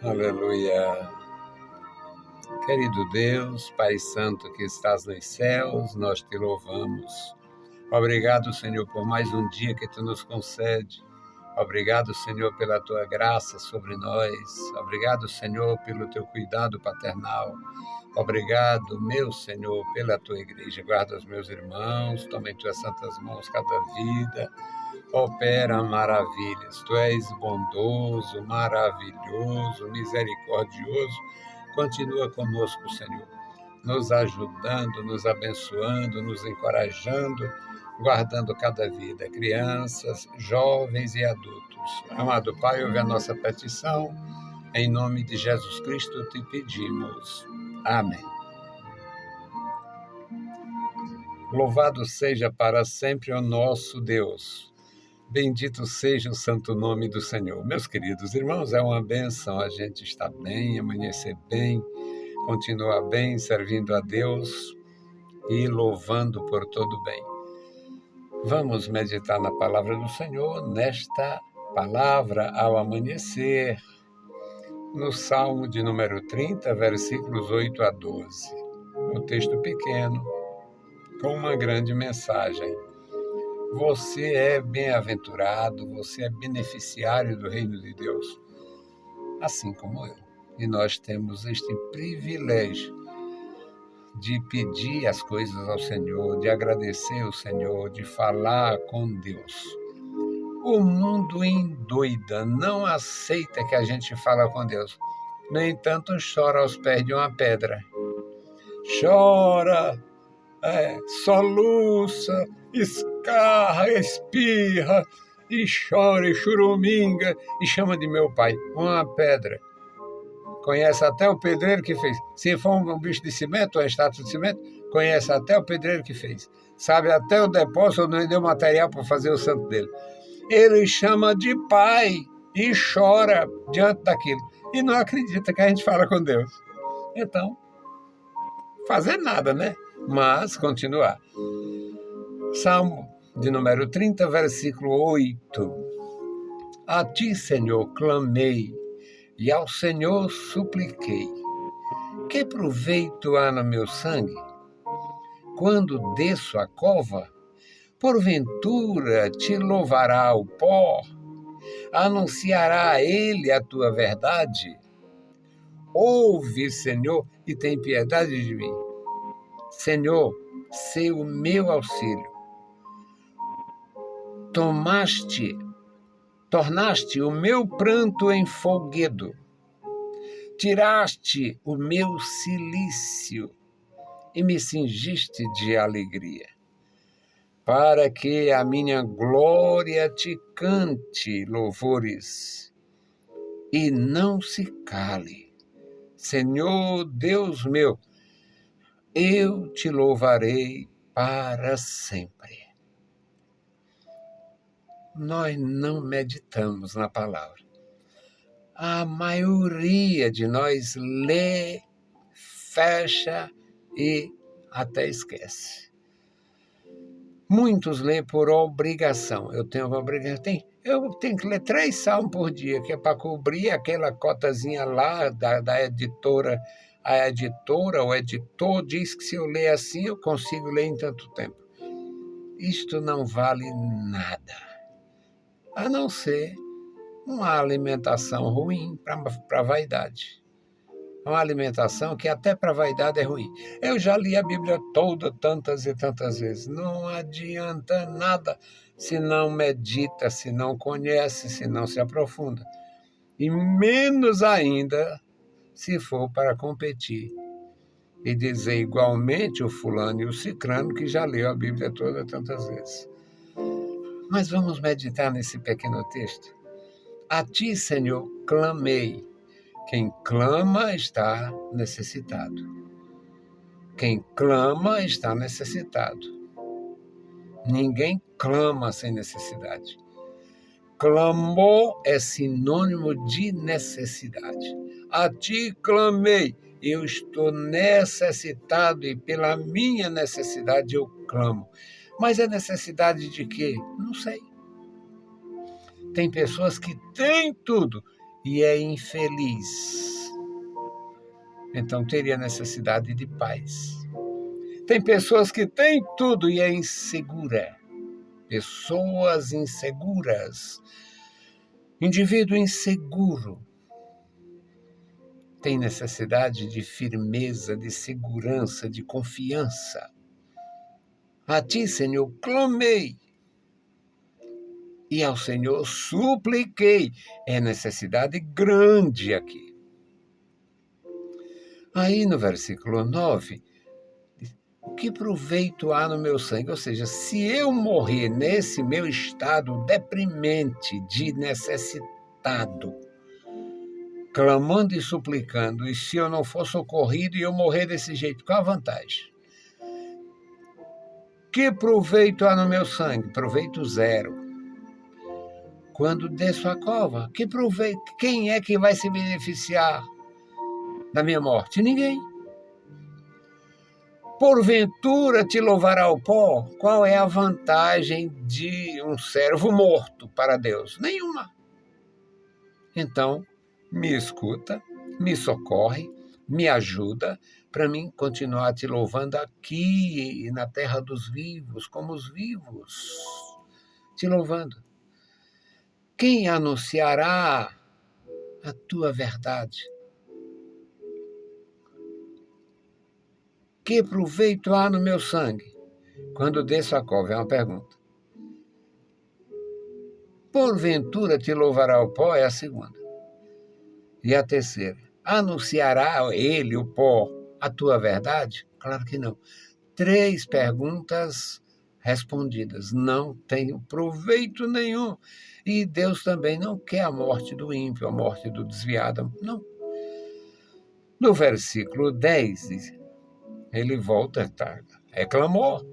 Aleluia. Querido Deus, Pai Santo que estás nos céus, nós te louvamos. Obrigado, Senhor, por mais um dia que tu nos concede. Obrigado, Senhor, pela tua graça sobre nós. Obrigado, Senhor, pelo teu cuidado paternal. Obrigado, meu Senhor, pela tua igreja. Guarda os meus irmãos, toma em tuas santas mãos cada vida. Opera maravilhas. Tu és bondoso, maravilhoso, misericordioso. Continua conosco, Senhor, nos ajudando, nos abençoando, nos encorajando, guardando cada vida, crianças, jovens e adultos. Amado Pai, ouve a nossa petição. Em nome de Jesus Cristo te pedimos. Amém. Louvado seja para sempre o nosso Deus. Bendito seja o santo nome do Senhor. Meus queridos irmãos, é uma bênção a gente estar bem, amanhecer bem, continuar bem, servindo a Deus e louvando por todo bem. Vamos meditar na palavra do Senhor, nesta palavra ao amanhecer, no Salmo de número 30, versículos 8 a 12. Um texto pequeno, com uma grande mensagem. Você é bem-aventurado, você é beneficiário do reino de Deus, assim como eu. E nós temos este privilégio de pedir as coisas ao Senhor, de agradecer ao Senhor, de falar com Deus. O mundo endoida, não aceita que a gente fala com Deus. No entanto, chora aos pés de uma pedra. Chora, soluça, escarra, espirra, e chora, e churuminga, e chama de meu pai, uma pedra. Conhece até o pedreiro que fez. Se for um bicho de cimento, uma estátua de cimento, conhece até o pedreiro que fez. Sabe até o depósito onde ele deu material para fazer o santo dele. Ele chama de pai e chora diante daquilo. E não acredita que a gente fala com Deus. Então, fazer nada, né? Mas continuar. Salmo de número 30, versículo 8. A ti, Senhor, clamei, e ao Senhor supliquei. Que proveito há no meu sangue? Quando desço a cova, porventura te louvará o pó? Anunciará a ele a tua verdade? Ouve, Senhor, e tem piedade de mim. Senhor, sê o meu auxílio. Tornaste o meu pranto em folguedo. Tiraste o meu cilício e me cingiste de alegria, para que a minha glória te cante louvores e não se cale. Senhor Deus meu, eu te louvarei para sempre. Nós não meditamos na palavra. A maioria de nós lê, fecha e até esquece. Muitos lêem por obrigação. Eu tenho uma obrigação. Eu tenho que ler 3 salmos por dia, que é para cobrir aquela cotazinha lá da editora. A editora, o editor, diz que se eu ler assim, eu consigo ler em tanto tempo. Isto não vale nada, a não ser uma alimentação ruim para a vaidade. Uma alimentação que até para a vaidade é ruim. Eu já li a Bíblia toda, tantas e tantas vezes. Não adianta nada se não medita, se não conhece, se não se aprofunda. E menos ainda se for para competir e dizer igualmente o fulano e o cicrano que já leu a Bíblia toda tantas vezes. Mas vamos meditar nesse pequeno texto. A ti, Senhor, clamei. Quem clama está necessitado. Quem clama está necessitado. Ninguém clama sem necessidade. Clamor é sinônimo de necessidade. A ti clamei. Eu estou necessitado e pela minha necessidade eu clamo. Mas é necessidade de quê? Não sei. Tem pessoas que têm tudo e é infeliz, então teria necessidade de paz. Tem pessoas que têm tudo e é insegura. Pessoas inseguras. Indivíduo inseguro tem necessidade de firmeza, de segurança, de confiança. A ti, Senhor, clamei e ao Senhor supliquei. É necessidade grande aqui. Aí no versículo 9, que proveito há no meu sangue? Ou seja, se eu morrer nesse meu estado deprimente, de necessitado, clamando e suplicando, e se eu não for socorrido e eu morrer desse jeito, qual a vantagem? Que proveito há no meu sangue? Proveito zero. Quando desço a cova, que proveito? Quem é que vai se beneficiar da minha morte? Ninguém. Porventura te louvará o pó? Qual é a vantagem de um servo morto para Deus? Nenhuma. Então, me escuta, me socorre, me ajuda para mim continuar te louvando aqui na terra dos vivos, como os vivos, te louvando. Quem anunciará a tua verdade? Que proveito há no meu sangue? Quando desço a cova, é uma pergunta. Porventura te louvará o pó? É a segunda. E a terceira. Anunciará ele, o pó, a tua verdade? Claro que não. 3 perguntas respondidas. Não tem proveito nenhum. E Deus também não quer a morte do ímpio, a morte do desviado. Não. No versículo 10, ele volta, reclamou.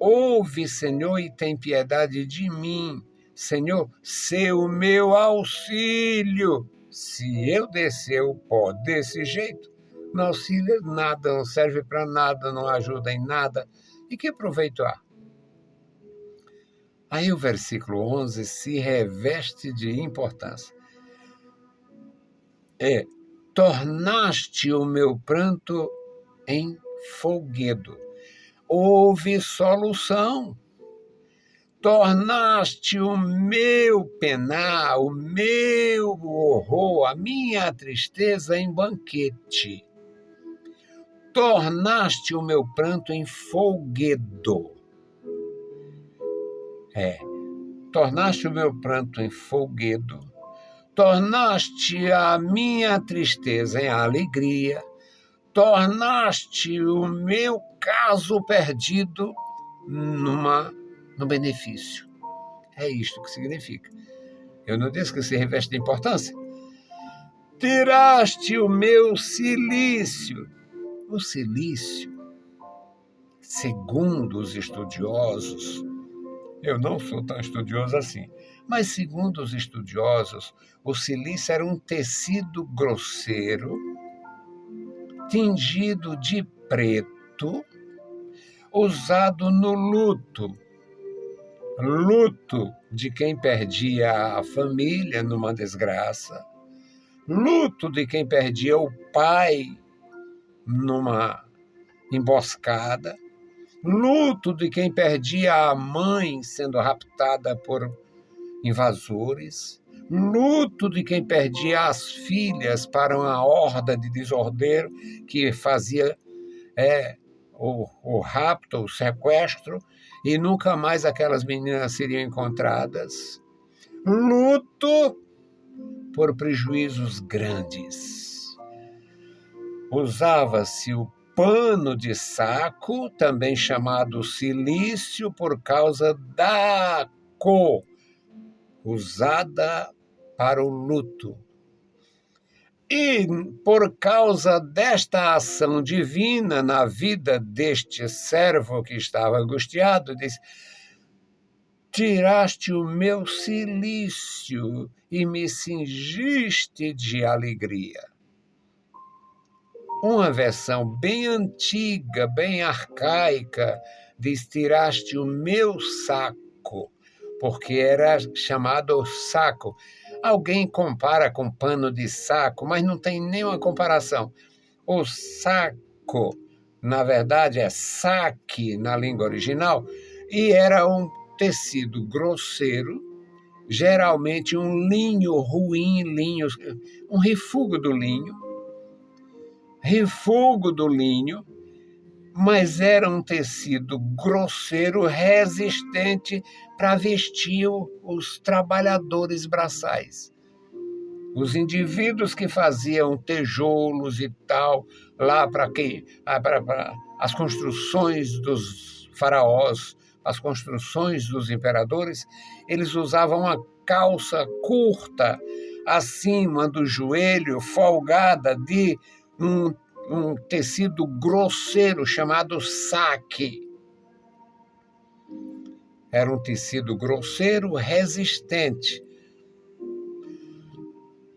Ouve, Senhor, e tem piedade de mim. Senhor, sê o meu auxílio. Se eu descer o pó desse jeito, não auxilia nada, não serve para nada, não ajuda em nada. E que proveito há? Aí o versículo 11 se reveste de importância. Tornaste o meu pranto em folguedo. Houve solução. Tornaste o meu penar, o meu horror, a minha tristeza em banquete. Tornaste o meu pranto em folguedo. Tornaste o meu pranto em folguedo. Tornaste a minha tristeza em alegria. Tornaste o meu caso perdido no benefício. É isto que significa. Eu não disse que se reveste de importância? Tiraste o meu cilício. O cilício, segundo os estudiosos, eu não sou tão estudioso assim, mas segundo os estudiosos, o cilício era um tecido grosseiro, tingido de preto, usado no luto. Luto de quem perdia a família numa desgraça, luto de quem perdia o pai numa emboscada, luto de quem perdia a mãe sendo raptada por invasores, luto de quem perdia as filhas para uma horda de desordeiro que fazia o rapto, o sequestro, e nunca mais aquelas meninas seriam encontradas. Luto por prejuízos grandes. Usava-se o pano de saco, também chamado cilício, por causa da cor usada para o luto. E por causa desta ação divina na vida deste servo que estava angustiado, disse: tiraste o meu cilício e me cingiste de alegria. Uma versão bem antiga, bem arcaica, diz: tiraste o meu saco, porque era chamado saco. Alguém compara com pano de saco, mas não tem nenhuma comparação. O saco, na verdade, é saque na língua original, e era um tecido grosseiro, geralmente um linho ruim, um refugo do linho, mas era um tecido grosseiro, resistente para vestir os trabalhadores braçais. Os indivíduos que faziam tijolos e tal, lá para as construções dos faraós, as construções dos imperadores, eles usavam uma calça curta, acima do joelho, folgada, de um tecido grosseiro chamado saque. Era um tecido grosseiro, resistente.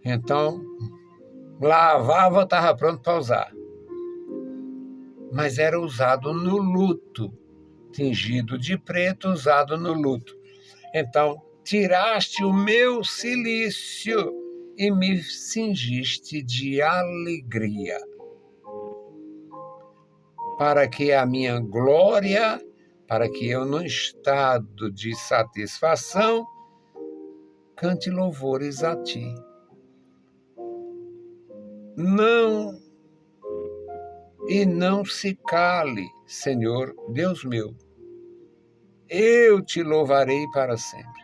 Então, lavava, estava pronto para usar. Mas era usado no luto, tingido de preto, usado no luto. Então, tiraste o meu cilício e me cingiste de alegria, para que a minha glória, para que eu, num estado de satisfação, cante louvores a ti. Não se cale, Senhor Deus meu. Eu te louvarei para sempre,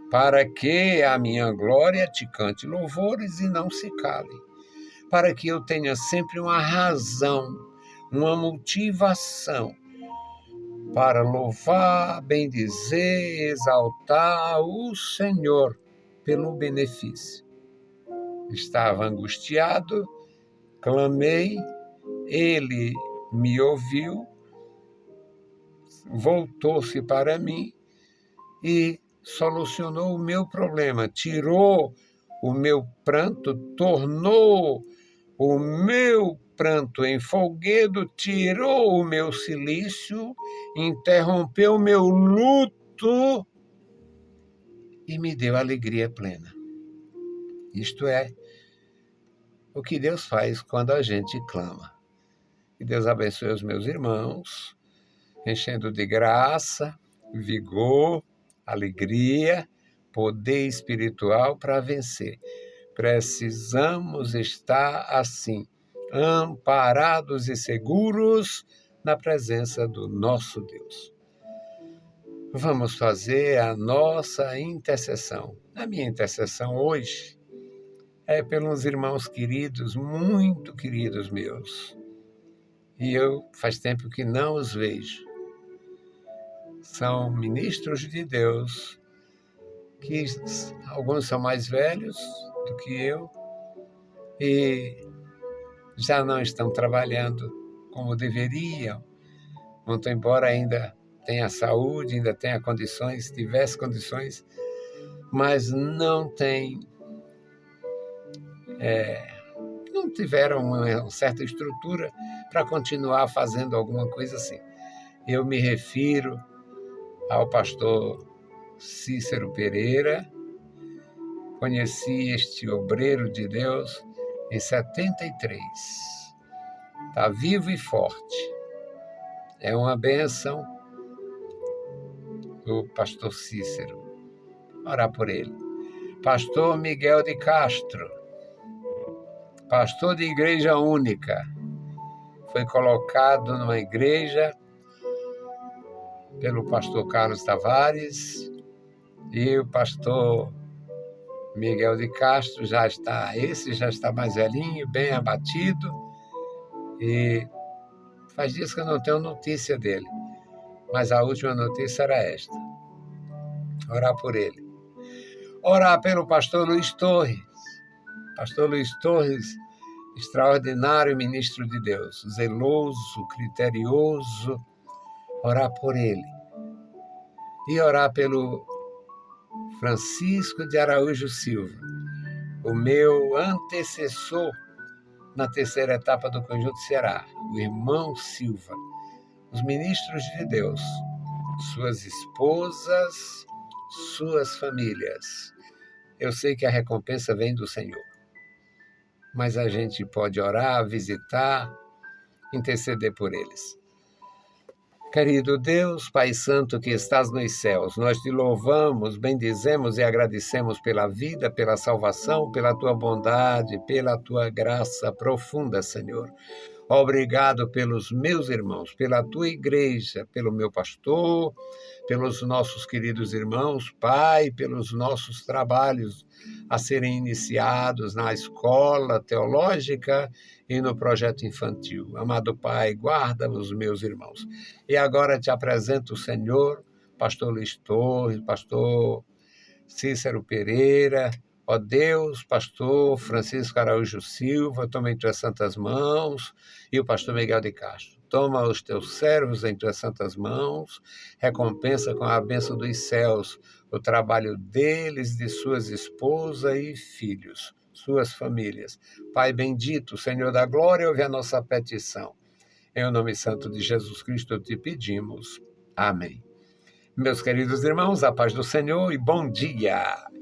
para que a minha glória te cante louvores e não se cale, para que eu tenha sempre uma razão, uma motivação para louvar, bendizer, exaltar o Senhor pelo benefício. Estava angustiado, clamei, ele me ouviu, voltou-se para mim e solucionou o meu problema, tirou o meu pranto, tornou o meu pranto em folguedo, tirou o meu cilício, interrompeu o meu luto e me deu alegria plena. Isto é o que Deus faz quando a gente clama. Que Deus abençoe os meus irmãos, enchendo de graça, vigor, alegria, poder espiritual para vencer. Precisamos estar assim, amparados e seguros na presença do nosso Deus. Vamos fazer a nossa intercessão. A minha intercessão hoje é pelos irmãos queridos, muito queridos meus. E eu faz tempo que não os vejo. São ministros de Deus, que alguns são mais velhos do que eu e já não estão trabalhando como deveriam, muito embora ainda tenha saúde, ainda tenha condições, tivesse condições, mas não tiveram uma certa estrutura para continuar fazendo alguma coisa assim. Eu me refiro ao pastor Cícero Pereira. Conheci este obreiro de Deus em 73. Está vivo e forte. É uma bênção o pastor Cícero. Orar por ele. Pastor Miguel de Castro, pastor de igreja única, foi colocado numa igreja pelo pastor Carlos Tavares, e o pastor Miguel de Castro já está mais velhinho, bem abatido, e faz dias que eu não tenho notícia dele, mas a última notícia era esta. Orar por ele. Orar pelo pastor Luiz Torres. Pastor Luiz Torres, extraordinário ministro de Deus, zeloso, criterioso. Orar por ele. E orar pelo Francisco de Araújo Silva, o meu antecessor na terceira etapa do Conjunto Ceará, o irmão Silva, os ministros de Deus, suas esposas, suas famílias. Eu sei que a recompensa vem do Senhor. Mas a gente pode orar, visitar, interceder por eles. Querido Deus, Pai Santo que estás nos céus, nós te louvamos, bendizemos e agradecemos pela vida, pela salvação, pela tua bondade, pela tua graça profunda, Senhor. Obrigado pelos meus irmãos, pela tua igreja, pelo meu pastor, pelos nossos queridos irmãos, Pai, pelos nossos trabalhos a serem iniciados na escola teológica e no projeto infantil. Amado Pai, guarda os meus irmãos. E agora te apresento o Senhor, pastor Luiz Torres, pastor Cícero Pereira, ó Deus, pastor Francisco Araújo Silva, toma em tuas santas mãos, e o pastor Miguel de Castro. Toma os teus servos em tuas santas mãos, recompensa com a bênção dos céus o trabalho deles, de suas esposas e filhos, suas famílias. Pai bendito, Senhor da glória, ouve a nossa petição. Em o nome santo de Jesus Cristo te pedimos. Amém. Meus queridos irmãos, a paz do Senhor e bom dia!